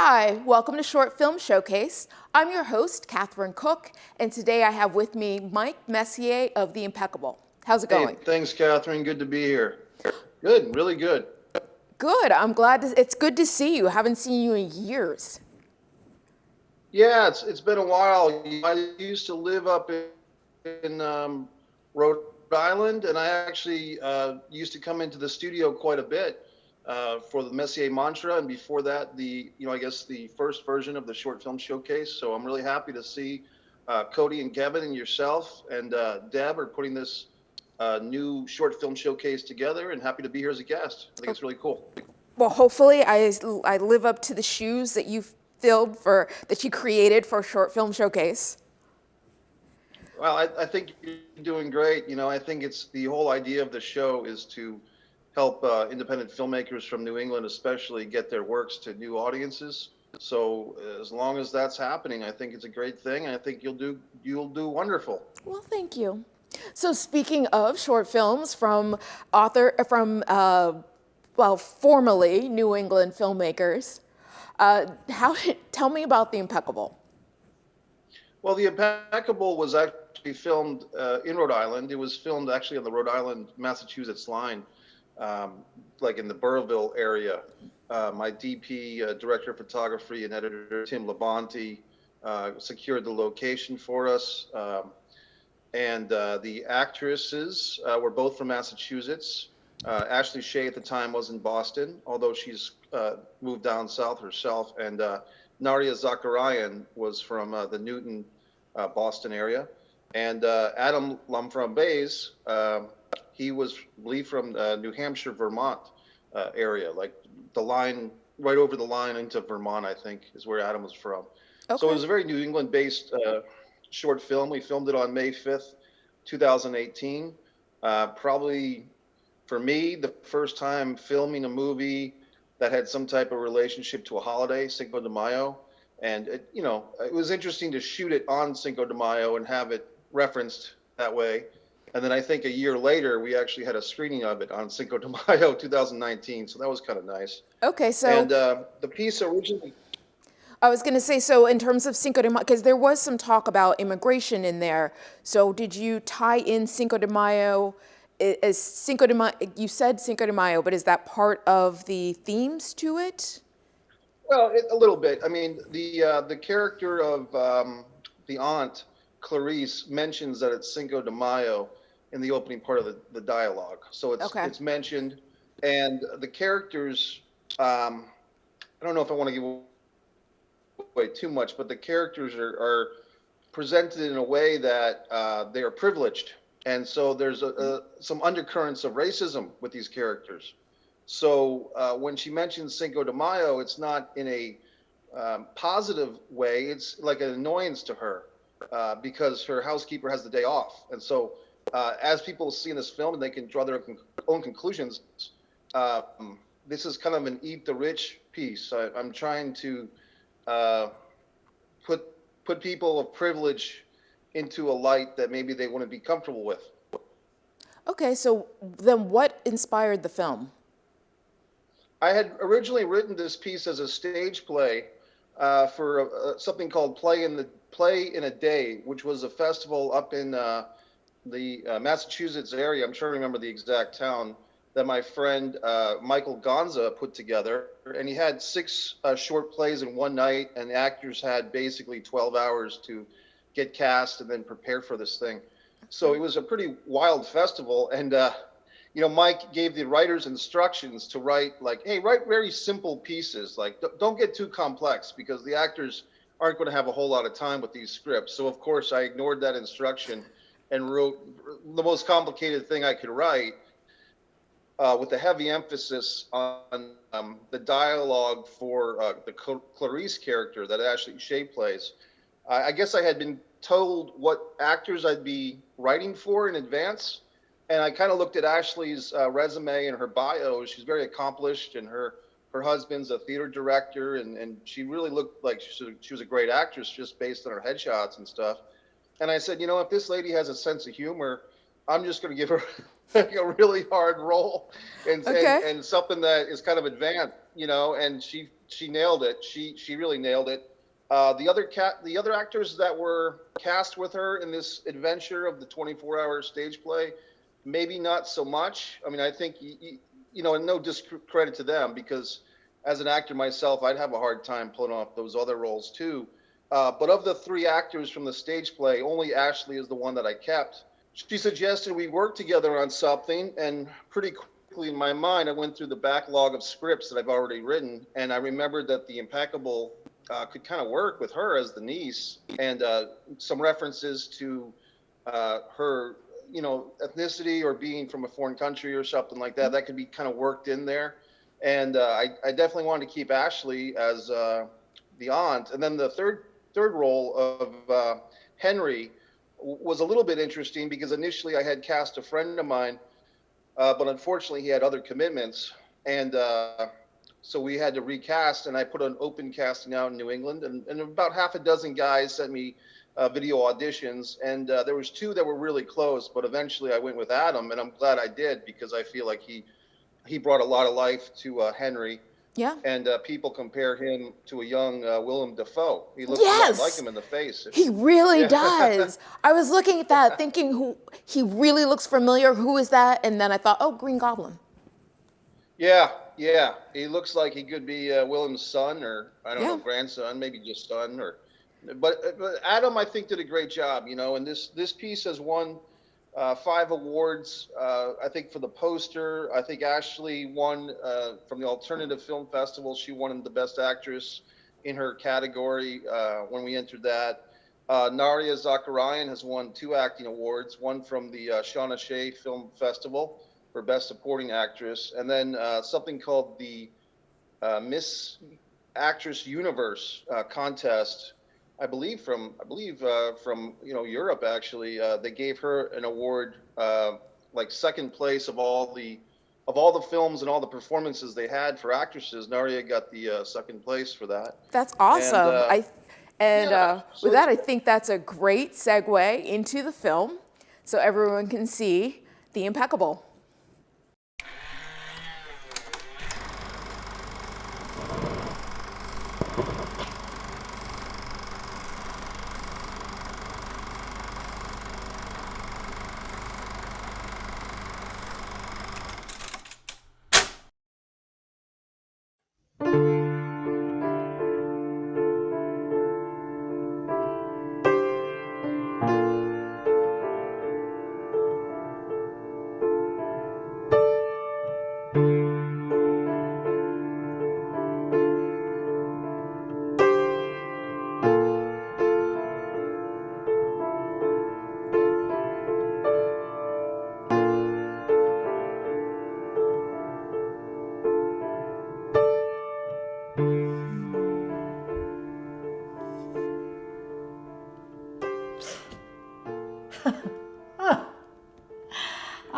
Hi, welcome to Short Film Showcase. I'm your host, Catherine Cook, and today I have with me Mike Messier of The Impeccable. How's it Hey, going? thanks, Catherine. Good to be here. Good, really good. Good. It's good to see you. Haven't seen you in years. Yeah, it's been a while. I used to live up in Rhode Island, and I actually used to come into the studio quite a bit for the Messier mantra, and before that, I guess the first version of the short film showcase. So I'm really happy to see Cody and Kevin and yourself and Deb are putting this new short film showcase together, and happy to be here as a guest. I think it's really cool. Well, hopefully I live up to the shoes that that you created for Short Film Showcase. Well, I think you're doing great. I think it's the whole idea of the show is to help independent filmmakers from New England, especially, get their works to new audiences. So as long as that's happening, I think it's a great thing, and I think you'll do wonderful. Well, thank you. So speaking of short films from formerly New England filmmakers, tell me about The Impeccable. Well, The Impeccable was actually filmed in Rhode Island. It was filmed actually on the Rhode Island-Massachusetts line, like in the Burrillville area. My DP, director of photography and editor, Tim Labonte, secured the location for us. And the actresses were both from Massachusetts. Ashley Shea at the time was in Boston, although she's moved down south herself. And Naria Zakarian was from the Newton, Boston area. And Adam Lamframbays, he was, I believe, from New Hampshire, Vermont area, like the line, right over the line into Vermont, I think, is where Adam was from. So it Okay. was a very New England-based short film. We filmed it on May 5th, 2018. Probably, for me, the first time filming a movie that had some type of relationship to a holiday, Cinco de Mayo. And it was interesting to shoot it on Cinco de Mayo and have it referenced that way. And then I think a year later, we actually had a screening of it on Cinco de Mayo 2019. So that was kind of nice. Okay, so And the piece originally, I was going to say, so in terms of Cinco de Mayo, because there was some talk about immigration in there. So did you tie in Cinco de Mayo? Is Cinco de Mayo, you said Cinco de Mayo, but is that part of the themes to it? well, a little bit. I mean, the character of the aunt, Clarice, mentions that it's Cinco de Mayo in the opening part of the dialogue. So it's Okay. it's mentioned, and the characters. I don't know if I want to give away too much, but the characters are presented in a way that they are privileged, and so there's some undercurrents of racism with these characters. So when she mentions Cinco de Mayo, it's not in a positive way. It's like an annoyance to her because her housekeeper has the day off, and so as people see in this film, and they can draw their own conclusions. This is kind of an eat the rich piece. I'm trying to uh, put put people of privilege into a light that maybe they wouldn't be comfortable with. Okay, so then what inspired the film? I had originally written this piece as a stage play for something called Play in a Day, which was a festival up in the Massachusetts area. I'm trying to remember the exact town that my friend Michael Gonza put together, and he had six short plays in one night, and the actors had basically 12 hours to get cast and then prepare for this thing. So it was a pretty wild festival, and Mike gave the writers instructions to write like, hey, write very simple pieces, like don't get too complex because the actors aren't going to have a whole lot of time with these scripts. So of course I ignored that instruction and wrote the most complicated thing I could write with a heavy emphasis on the dialogue for the Clarice character that Ashley Shea plays. I guess I had been told what actors I'd be writing for in advance, and I kind of looked at Ashley's resume and her bio. She's very accomplished, and her husband's a theater director, and she really looked like she was a great actress just based on her headshots and stuff. And I said, if this lady has a sense of humor, I'm just going to give her a really hard role and, and Okay. and something that is kind of advanced. and she nailed it. She really nailed it. The other actors that were cast with her in this adventure of the 24-hour stage play, maybe not so much. I mean, I think and no discredit to them, because as an actor myself, I'd have a hard time pulling off those other roles too. But of the three actors from the stage play, only Ashley is the one that I kept. She suggested we work together on something, and pretty quickly in my mind, I went through the backlog of scripts that I've already written, and I remembered that the Impeccable could kind of work with her as the niece, and some references to her, ethnicity or being from a foreign country or something like that. That could be kind of worked in there, and I definitely wanted to keep Ashley as the aunt, and then the third role of Henry was a little bit interesting, because initially I had cast a friend of mine, but unfortunately he had other commitments, and so we had to recast, and I put an open casting out in New England, and about half a dozen guys sent me video auditions, and there was two that were really close, but eventually I went with Adam, and I'm glad I did, because I feel like he brought a lot of life to Henry. Yeah. And people compare him to a young Willem Dafoe. He looks a lot like Yes, him in the face. he really Yeah. does. I was looking at that thinking, who he really looks familiar. Who is that? And then I thought, oh, Green Goblin. Yeah, yeah. He looks like he could be Willem's son, or I don't know, Yeah. grandson, maybe just son. But Adam, I think, did a great job. And this piece has won 5 awards. I think for the poster. I think Ashley won from the Alternative Film Festival. She won the Best Actress in her category when we entered that. Naria Zakarian has won 2 acting awards, one from the Shauna Shea Film Festival for Best Supporting Actress, and then something called the Miss Actress Universe contest. I believe from Europe, actually. They gave her an award, like second place of all the films and all the performances they had for actresses. Naria got the second place for that. That's And awesome. yeah, With so that, I think that's a great segue into the film, so everyone can see the Impeccable.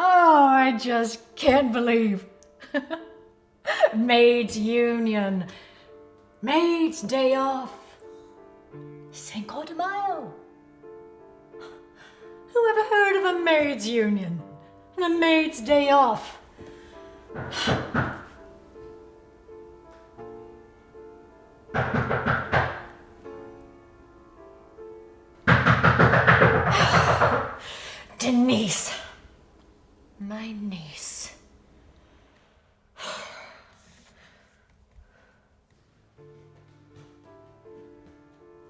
Oh, I just can't believe. Maids Union. Maids Day Off. Cinco de Mayo. Who ever heard of a Maids Union and a Maids Day Off? Denise. My niece.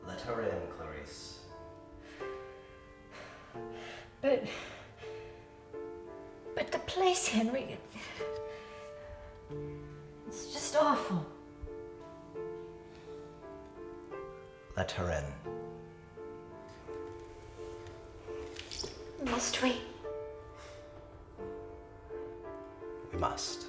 Let her in, Clarice. But the place, Henry, it's just awful. Let her in. Must we? We must.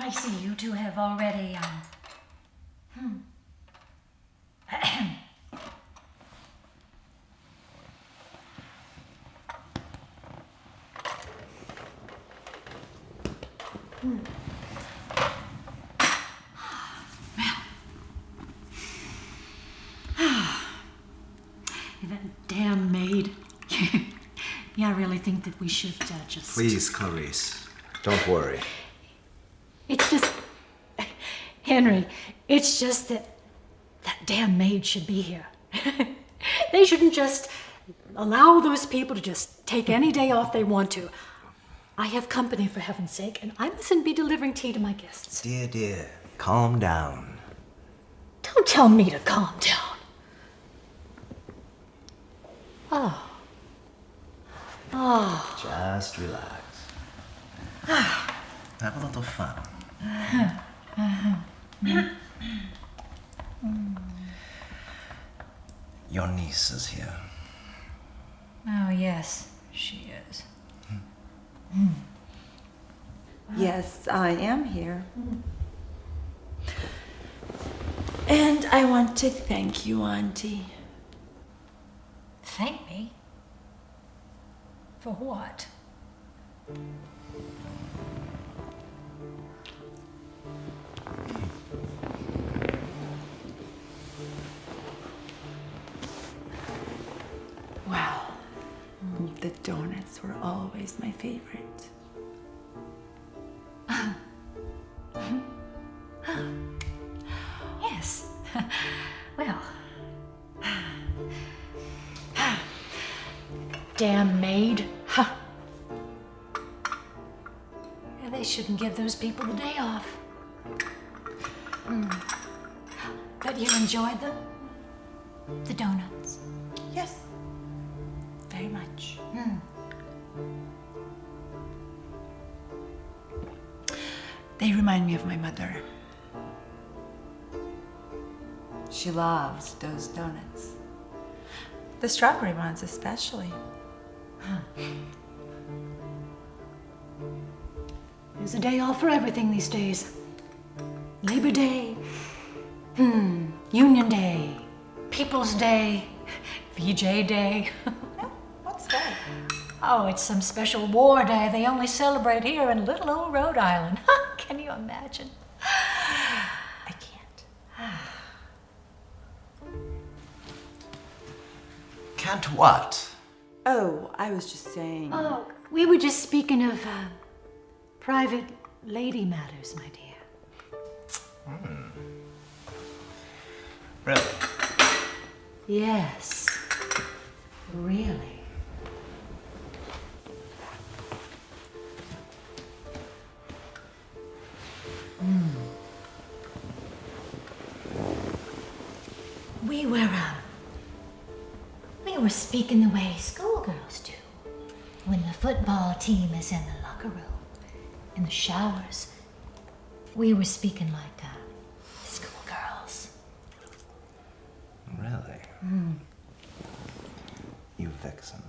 I see you two have already, That damn maid. Yeah, I really think that we should just... Please, Clarice. Don't worry. It's just... Henry, it's just that that damn maid should be here. They shouldn't just allow those people to just take any day off they want to. I have company, for heaven's sake, and I mustn't be delivering tea to my guests. Dear, calm down. Don't tell me to calm down. Just relax. Have a little fun. Your niece is here. Oh, yes, she is. Yes, I am here. And I want to thank you, Auntie. Thank me? For what? Wow, the donuts were always my favorite. Yes. Well. Damn maid. Yeah, they shouldn't give those people the day off. But you enjoyed them? The donuts? Yes, very much. They remind me of my mother. She loves those donuts. The strawberry ones especially. There's a day off for everything these days. Labor Day. Union Day. People's Day. VJ Day. What's that? Oh, it's some special war day they only celebrate here in little old Rhode Island. Can you imagine? I can't. Can't what? Oh, I was just saying. Oh, we were just speaking of private lady matters, my dear. Really? Yes, really. We were speaking the way schoolgirls do when the football team is in the locker room, in the showers. We were speaking like schoolgirls. Really? You vixen.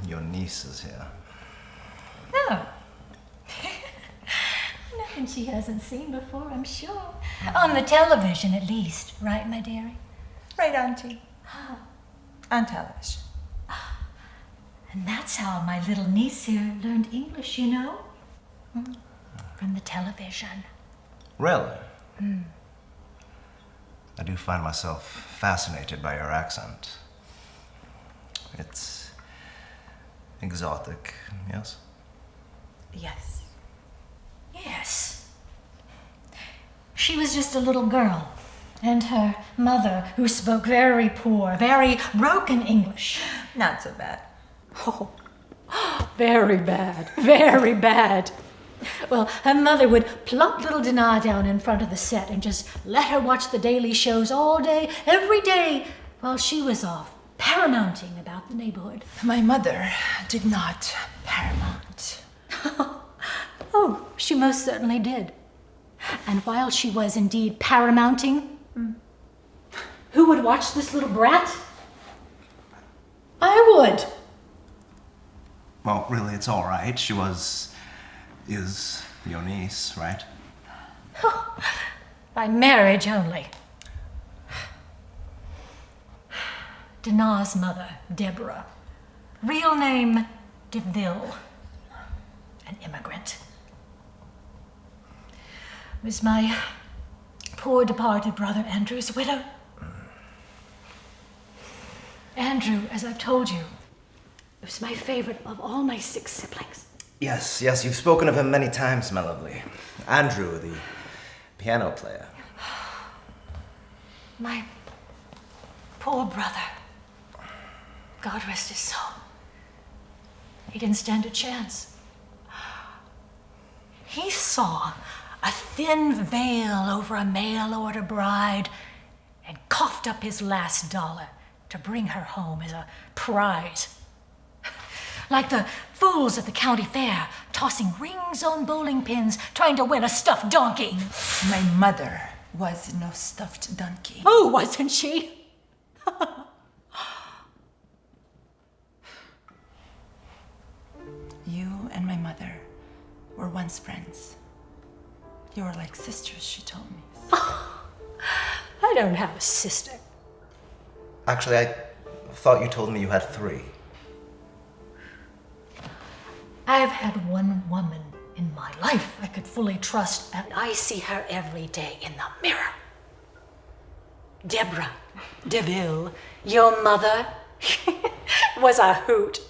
Your niece is here. Oh. Nothing she hasn't seen before, I'm sure. On the television, at least. Right, my dearie? Right, Auntie. On television. And that's how my little niece here learned English, you know? From the television. Really? I do find myself fascinated by your accent. It's exotic, yes? Yes. Yes. She was just a little girl, and her mother, who spoke very poor, very broken English. Not so bad. Oh, very bad, very bad. Well, her mother would plop little Dinah down in front of the set and just let her watch the daily shows all day, every day, while she was off paramounting about the neighborhood. My mother did not paramount. Oh, she most certainly did. And while she was indeed paramounting, who would watch this little brat? I would. Well, really, it's all right. Is your niece, right? By marriage only. Dinah's mother, Deborah. Real name, DeVille. An immigrant. Was my poor departed brother Andrew's widow. Andrew, as I've told you, was my favorite of all my 6 siblings. Yes, you've spoken of him many times, my lovely. Andrew, the piano player. My poor brother. God rest his soul. He didn't stand a chance. He saw a thin veil over a mail-order bride and coughed up his last dollar to bring her home as a prize. Like the fools at the county fair, tossing rings on bowling pins, trying to win a stuffed donkey. My mother was no stuffed donkey. Oh, wasn't she? You and my mother were once friends. You were like sisters, she told me. I don't have a sister. Actually, I thought you told me you had 3. I've had one woman in my life I could fully trust, and I see her every day in the mirror. Deborah DeVille, your mother, was a hoot.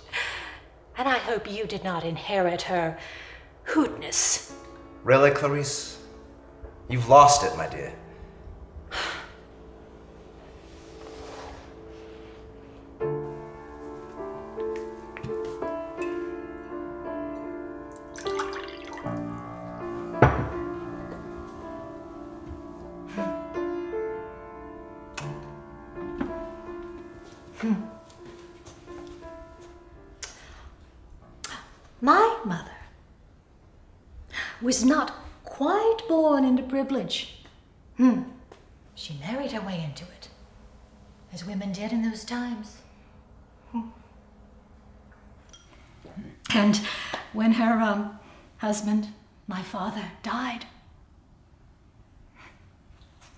And I hope you did not inherit her hootness. Really, Clarice? You've lost it, my dear. My mother was not quite born into privilege. She married her way into it, as women did in those times. And when her husband, my father, died,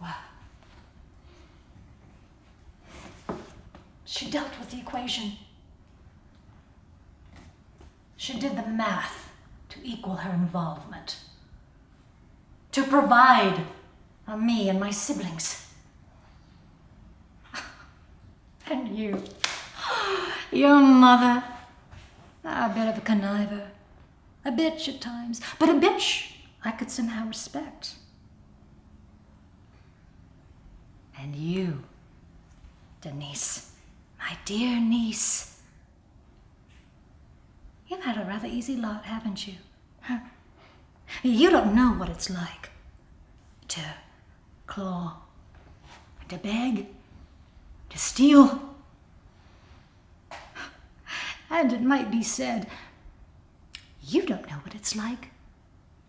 well, she dealt with the equation. She did the math to equal her involvement, to provide for me and my siblings. And you, your mother, a bit of a conniver, a bitch at times, but a bitch I could somehow respect. And you, Denise, my dear niece, you've had a rather easy lot, haven't you? Huh? You don't know what it's like to claw, to beg, to steal. And it might be said, you don't know what it's like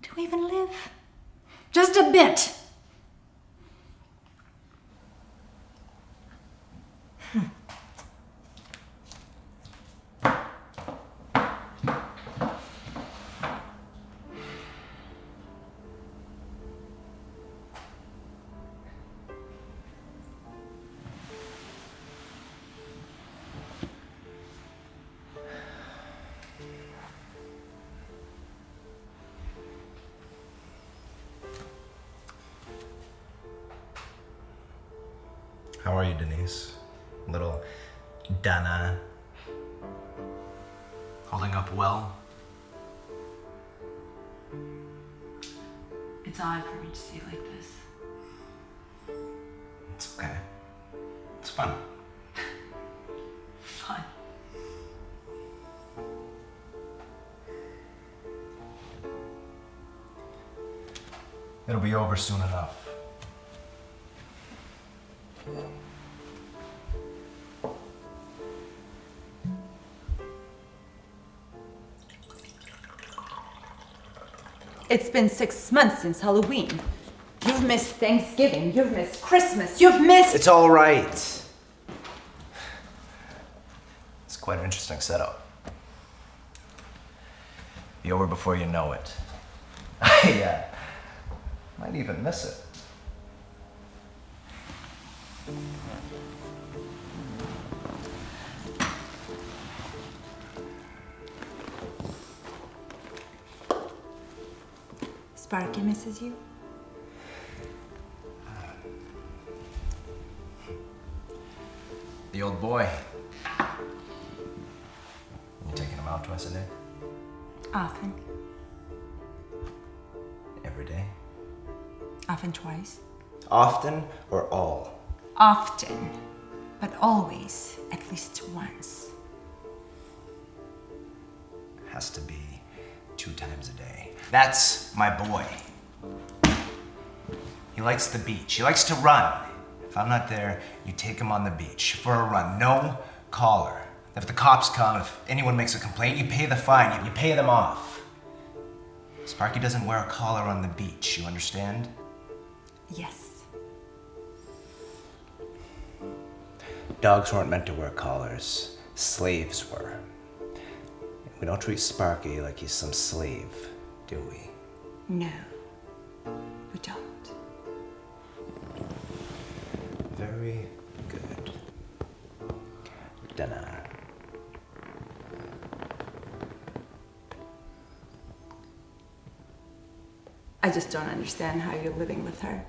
to even live. Just a bit. How are you, Denise? Little Dana. Holding up well? It's odd for me to see you like this. It's okay. It's fun. Fun. It'll be over soon enough. It's been 6 months since Halloween. You've missed Thanksgiving, you've missed Christmas, you've missed... It's all right. It's quite an interesting setup. Be over before you know it. I might even miss it. Sparky misses you? The old boy. You taking him out twice a day? Often. Every day? Often twice. Often or all? Often. But always at least once. Has to be 2 times a day. That's my boy. He likes the beach. He likes to run. If I'm not there, you take him on the beach for a run. No collar. If the cops come, if anyone makes a complaint, you pay the fine. You pay them off. Sparky doesn't wear a collar on the beach, you understand? Yes. Dogs weren't meant to wear collars. Slaves were. We don't treat Sparky like he's some slave, do we? No. We don't. Very good. Dinner. I just don't understand how you're living with her.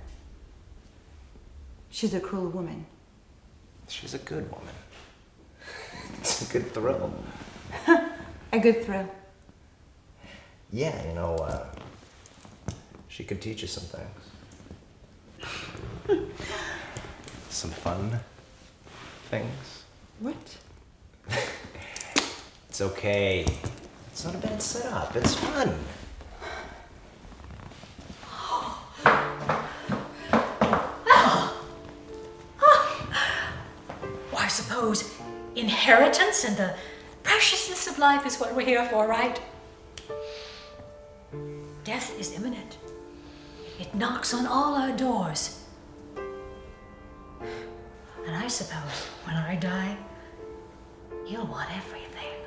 She's a cruel woman. She's a good woman. It's a good thrill. A good thrill. Yeah, she could teach you some things. Some fun things. What? It's okay. It's not a bad setup. It's fun. Well, I suppose inheritance and the preciousness of life is what we're here for, right? Death is imminent. It knocks on all our doors. And I suppose when I die, you'll want everything.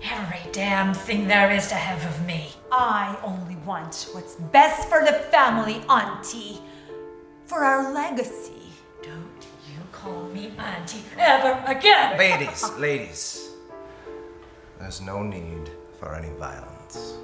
Every damn thing there is to have of me. I only want what's best for the family, Auntie. For our legacy. Don't you call me auntie ever again! Ladies. There's no need for any violence.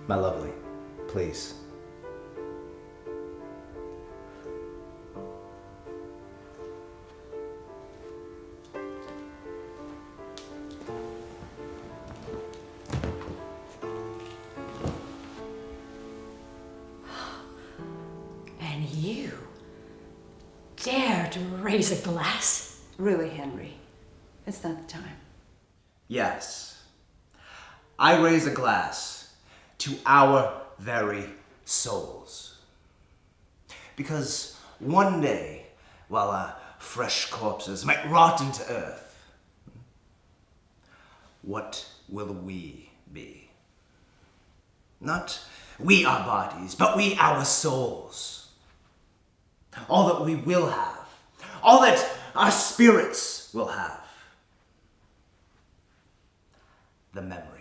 My lovely, please. And you dare to raise a glass? Really, Henry. It's not the time. Yes. I raise a glass to our very souls. Because one day, while our fresh corpses might rot into earth, what will we be? Not we our bodies, but we our souls. All that we will have, all that our spirits will have. The memories.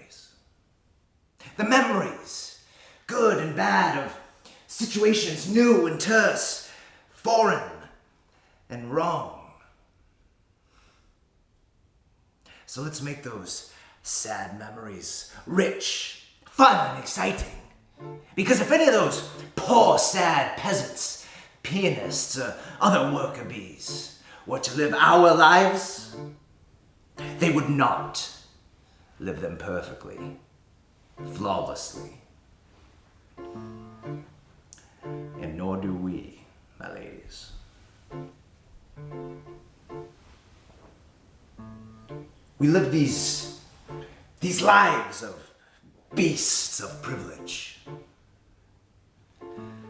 The memories, good and bad, of situations new and terse, foreign and wrong. So let's make those sad memories rich, fun, and exciting. Because if any of those poor, sad peasants, pianists, or other worker bees were to live our lives, they would not live them perfectly, flawlessly. And nor do we, my ladies. We live these lives of beasts of privilege.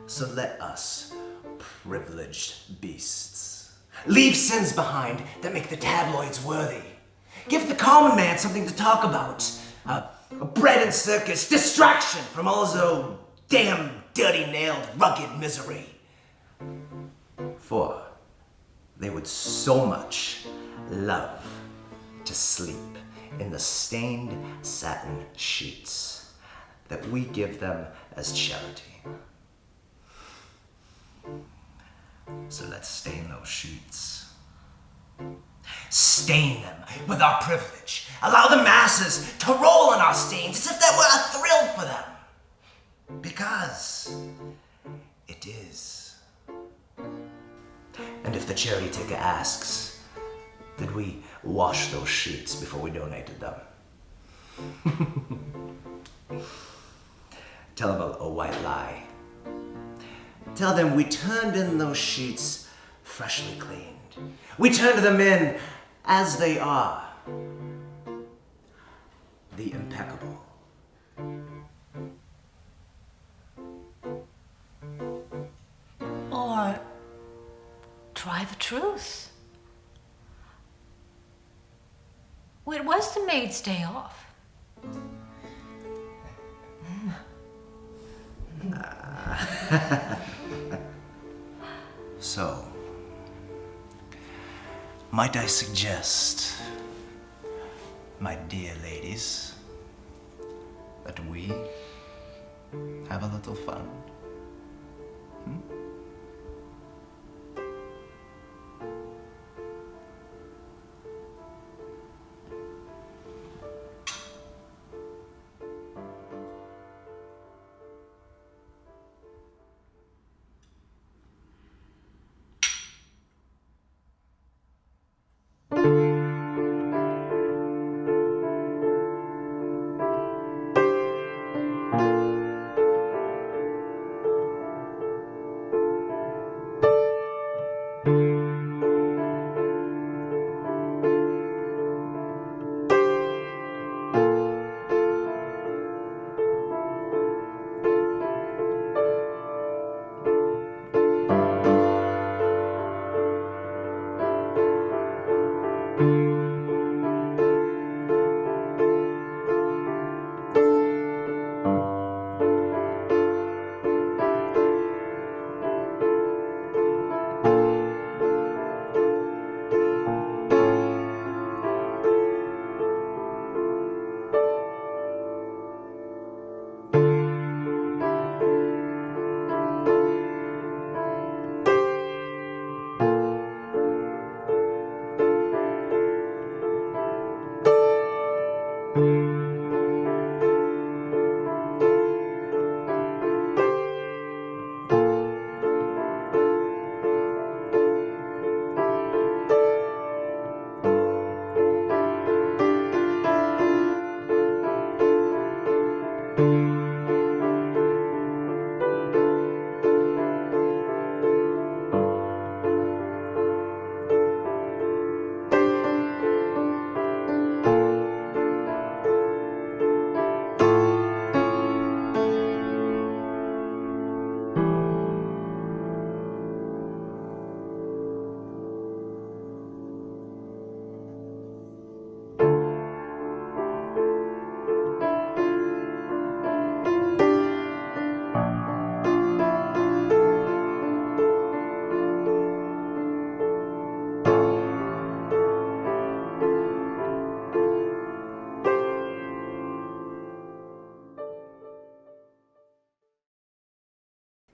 So let us, privileged beasts, leave sins behind that make the tabloids worthy. Give the common man something to talk about. A bread and circus distraction from all his own damn dirty-nailed rugged misery. For they would so much love to sleep in the stained satin sheets that we give them as charity. So let's stain those sheets. Stain them with our privilege. Allow the masses to roll in our stains as if that were a thrill for them. Because it is. And if the charity taker asks, did we wash those sheets before we donated them? Tell them a white lie. Tell them we turned in those sheets freshly cleaned. We turned them in as they are. The impeccable. Or try the truth. It was the maid's day off. So, might I suggest, my dear ladies, that we have a little fun?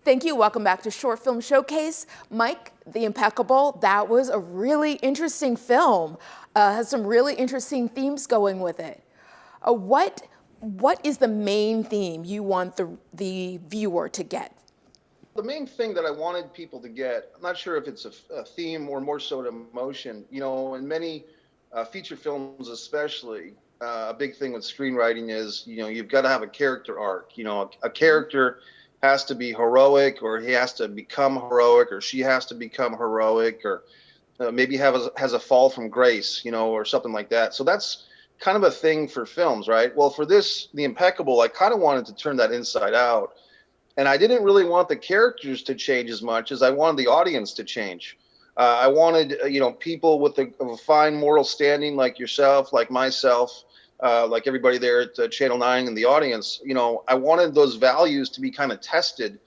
Thank you. Welcome back to Short Film Showcase. Mike, The Impeccable, that was a really interesting film. Has some really interesting themes going with it. What is the main theme you want the viewer to get? The main thing that I wanted people to get, I'm not sure if it's a theme or more so an emotion, in many feature films especially, a big thing with screenwriting is, you've got to have a character arc, a character has to be heroic, or he has to become heroic, or she has to become heroic, or maybe has a fall from grace, or something like that. So that's kind of a thing for films, right? Well, for this, The Impeccable, I kind of wanted to turn that inside out. And I didn't really want the characters to change as much as I wanted the audience to change. I wanted, people with of a fine moral standing like yourself, like myself, like everybody there at Channel 9 and the audience. I wanted those values to be kind of tested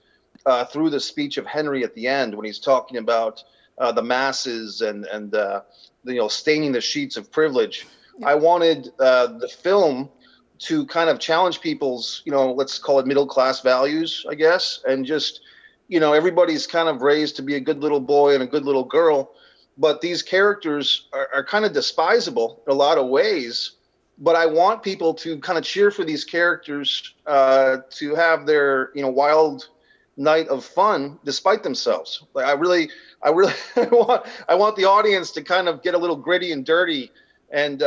through the speech of Henry at the end when he's talking about the masses and staining the sheets of privilege. I wanted the film to kind of challenge people's, let's call it middle class values, I guess, and just, everybody's kind of raised to be a good little boy and a good little girl, but these characters are kind of despisable in a lot of ways. But I want people to kind of cheer for these characters to have their, wild night of fun despite themselves. Like I really I want the audience to kind of get a little gritty and dirty and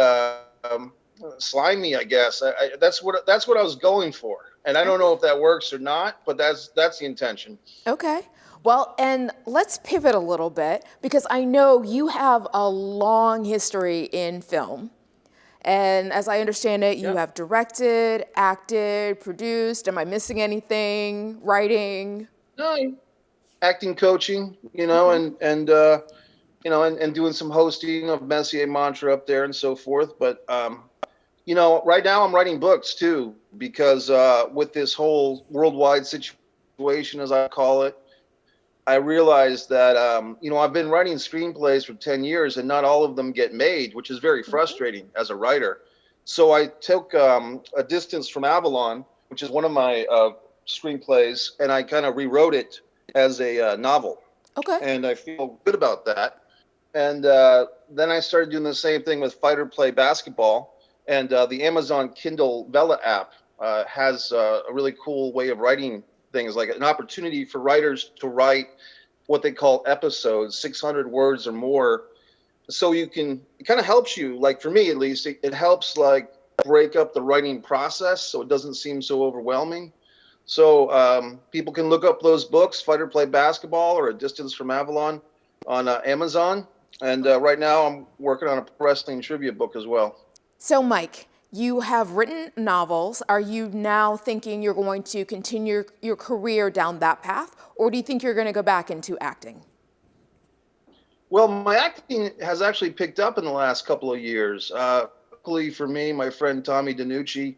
slimy, I guess. That's what I was going for, and I don't know if that works or not, but that's the intention. Okay. Well, and let's pivot a little bit because I know you have a long history in film. And as I understand it, you have directed, acted, produced. Am I missing anything? Writing? No, acting coaching, and doing some hosting of Messier Mantra up there and so forth. But right now I'm writing books too, because with this whole worldwide situation, as I call it, I realized that, I've been writing screenplays for 10 years and not all of them get made, which is very frustrating as a writer. So I took A Distance from Avalon, which is one of my screenplays, and I kind of rewrote it as a novel. Okay. And I feel good about that. And then I started doing the same thing with Fighter Play Basketball. And the Amazon Kindle Vella app has a really cool way of writing things, like an opportunity for writers to write what they call episodes, 600 words or more. So it kind of helps you, like for me at least, it helps like break up the writing process so it doesn't seem so overwhelming. So people can look up those books, Fighter Play Basketball or A Distance from Avalon, on Amazon. And right now I'm working on a wrestling trivia book as well. So, Mike, you have written novels. Are you now thinking you're going to continue your career down that path, or do you think you're going to go back into acting? Well, my acting has actually picked up in the last couple of years. Luckily for me, my friend Tommy DiNucci,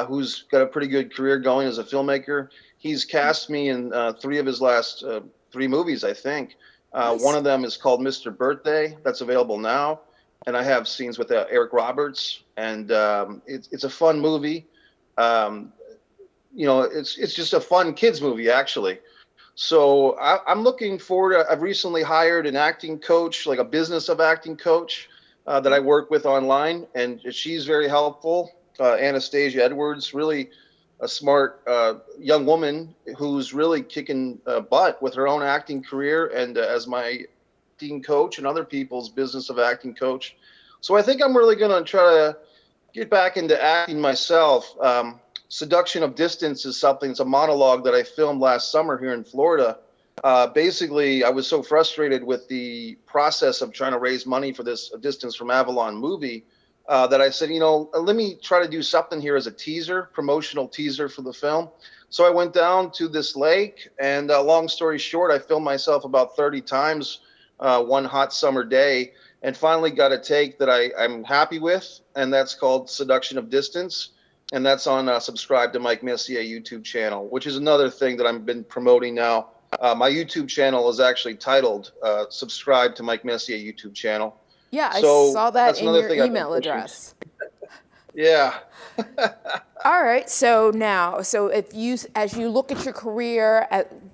who's got a pretty good career going as a filmmaker, he's cast me in 3 of his last 3 movies, I think. Nice. One of them is called Mr. Birthday. That's available now. And I have scenes with Eric Roberts, and it's a fun movie. It's just a fun kids movie, actually. So I'm looking forward. I've recently hired an acting coach, like a business of acting coach, that I work with online, and she's very helpful. Anastasia Edwards, really a smart young woman who's really kicking butt with her own acting career, and as my acting coach and other people's business of acting coach. So I think I'm really going to try to get back into acting myself. Seduction of Distance is something, it's a monologue that I filmed last summer here in Florida. Basically, I was so frustrated with the process of trying to raise money for this A Distance from Avalon movie that I said, let me try to do something here as a teaser, promotional teaser for the film. So I went down to this lake, and long story short, I filmed myself about 30 times one hot summer day, and finally got a take that I'm happy with, and that's called Seduction of Distance, and that's on Subscribe to Mike Messier YouTube channel, which is another thing that I've been promoting now. My YouTube channel is actually titled Subscribe to Mike Messier YouTube channel. Yeah, I So saw that that's in another your thing I've been email pushing. address. Yeah. All right, so now, as you look at your career,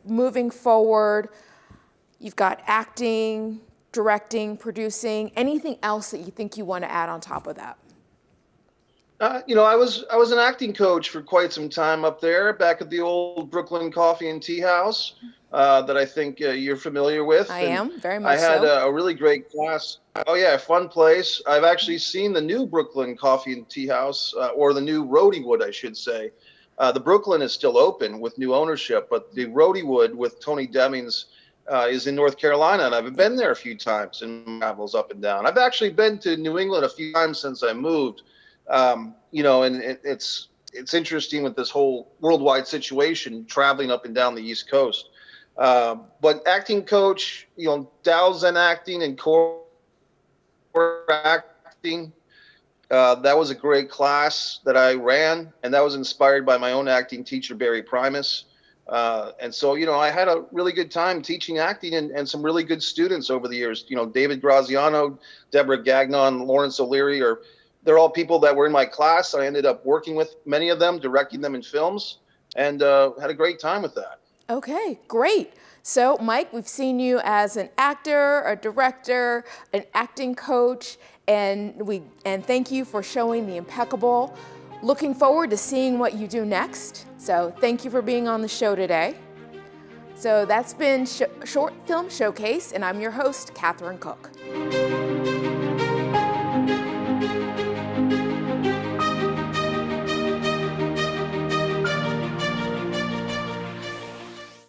moving forward, you've got acting, directing, producing, anything else that you think you want to add on top of that? I was an acting coach for quite some time up there, back at the old Brooklyn Coffee and Tea House that I think you're familiar with. I And am, very much I had so. a really great class. Oh yeah, fun place. I've actually seen the new Brooklyn Coffee and Tea House, or the new Roadiewood, I should say. The Brooklyn is still open with new ownership, but the Rhodywood with Tony Demings is in North Carolina, and I've been there a few times and travels up and down. I've actually been to New England a few times since I moved, and it's interesting with this whole worldwide situation, traveling up and down the East Coast. But acting coach, Dow's Zen acting and core acting. That was a great class that I ran, and that was inspired by my own acting teacher, Barry Primus. And so, I had a really good time teaching acting and some really good students over the years. David Graziano, Deborah Gagnon, Lawrence O'Leary, they're all people that were in my class. I ended up working with many of them, directing them in films, and had a great time with that. Okay, great. So, Mike, we've seen you as an actor, a director, an acting coach, and thank you for showing the Impeccable. Looking forward to seeing what you do next. So, thank you for being on the show today. So that's been Short Film Showcase, and I'm your host, Catherine Cook.